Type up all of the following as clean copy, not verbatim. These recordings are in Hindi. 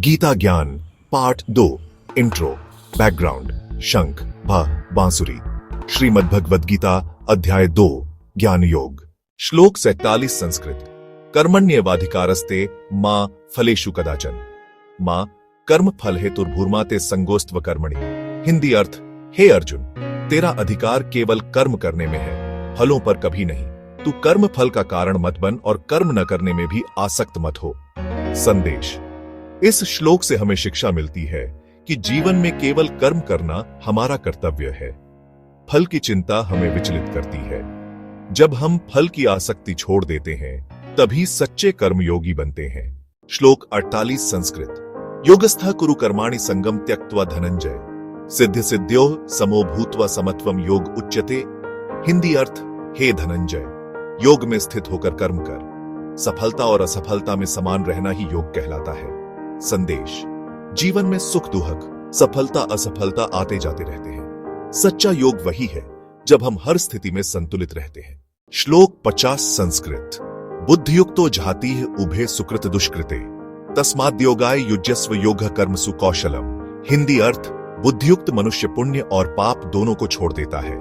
गीता ज्ञान पार्ट 2 इंट्रो बैकग्राउंड शंख भ बांसुरी श्रीमद् भगवद गीता अध्याय 2 ज्ञान योग श्लोक 47 संस्कृत कर्मण्येवाधिकारस्ते मां फलेषु कदाचन मां कर्म फल हेतुर्भूर्माते संगोस्त्व कर्मणि। हिंदी अर्थ, हे अर्जुन, तेरा अधिकार केवल कर्म करने में है, फलों पर कभी नहीं। तू कर्म फल का कारण मत बन और कर्म न करने में भी आसक्त मत हो। संदेश। इस श्लोक से हमें शिक्षा मिलती है कि जीवन में केवल कर्म करना हमारा कर्तव्य है। फल की चिंता हमें विचलित करती है। जब हम फल की आसक्ति छोड़ देते हैं तभी सच्चे कर्मयोगी बनते हैं। श्लोक 48 संस्कृत योगस्थः कुरु कर्माणि संगम त्यक्त्वा धनंजय सिद्ध सिद्ध्यो समो भूत्वा समत्वम योग उच्यते। हिंदी अर्थ, हे धनंजय, योग में स्थित होकर कर्म कर। सफलता और असफलता में समान रहना ही योग कहलाता है। संदेश। जीवन में सुख दुख, सफलता असफलता आते जाते रहते हैं। सच्चा योग वही है जब हम हर स्थिति में संतुलित रहते हैं। श्लोक 50 संस्कृत बुद्धियुक्तो जहाति उभे सुकृत दुष्कृते तस्माद्योगाय युज्यस्व योग कर्मसु कौशलम। हिंदी अर्थ, बुद्धियुक्त मनुष्य पुण्य और पाप दोनों को छोड़ देता है,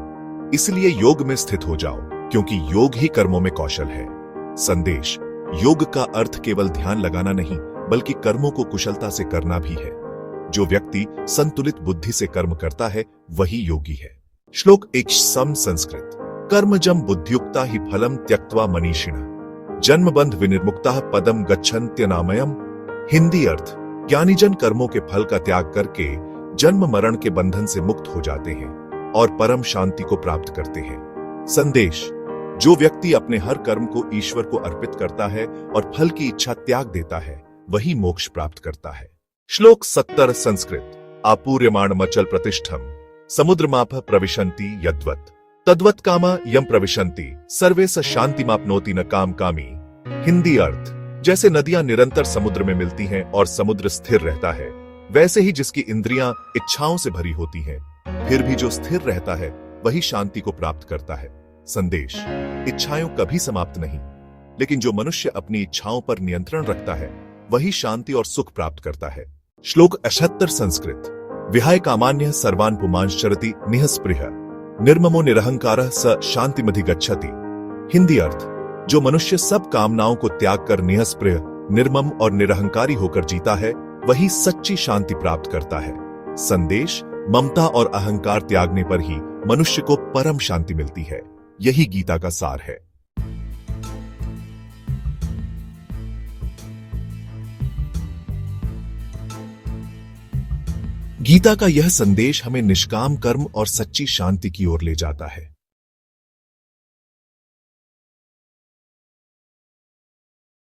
इसलिए योग में स्थित हो जाओ, क्योंकि योग ही कर्मों में कौशल है। संदेश। योग का अर्थ केवल ध्यान लगाना नहीं, बल्कि कर्मों को कुशलता से करना भी है। जो व्यक्ति संतुलित बुद्धि से कर्म करता है वही योगी है। श्लोक 1 संस्कृत कर्मजम बुद्धियुक्ता ही फलम त्यक्त्वा मनीषिणः जन्मबंध विनिर्मुक्ता पदम गच्छन्त्यनामयम्। हिंदी अर्थ, ज्ञानीजन कर्मों के फल का त्याग करके जन्म मरण के बंधन से मुक्त हो जाते हैं और परम शांति को प्राप्त करते हैं। संदेश। जो व्यक्ति अपने हर कर्म को ईश्वर को अर्पित करता है और फल की इच्छा त्याग देता है वही मोक्ष प्राप्त करता है। श्लोक 70 संस्कृत आपूर्यमाणमचल प्रतिष्ठम समुद्रमाप प्रविशन्ति यद्वत् तद्वत् कामा यम प्रविशन्ति सर्वे स शान्तिमाप्नोति न काम कामी। हिंदी अर्थ, जैसे नदियां निरंतर समुद्र में मिलती हैं और समुद्र स्थिर रहता है, वैसे ही जिसकी इंद्रियां इच्छाओं से भरी होती हैं, फिर भी जो स्थिर रहता है वही शांति को प्राप्त करता है। संदेश। इच्छाएं कभी समाप्त नहीं, लेकिन जो मनुष्य अपनी इच्छाओं पर नियंत्रण रखता है वही शांति और सुख प्राप्त करता है। श्लोक 78 संस्कृत विहाय कामान्य सर्वान् पुमांश्चरति निःस्पृह निर्ममो निरहंकारः स शान्तिमधिगच्छति। हिंदी अर्थ, जो मनुष्य सब कामनाओं को त्याग कर निःस्पृह, निर्मम और निरहंकारी होकर जीता है वही सच्ची शांति प्राप्त करता है। संदेश। ममता और अहंकार त्यागने पर ही मनुष्य को परम शांति मिलती है। यही गीता का सार है। गीता का यह संदेश हमें निष्काम कर्म और सच्ची शांति की ओर ले जाता है।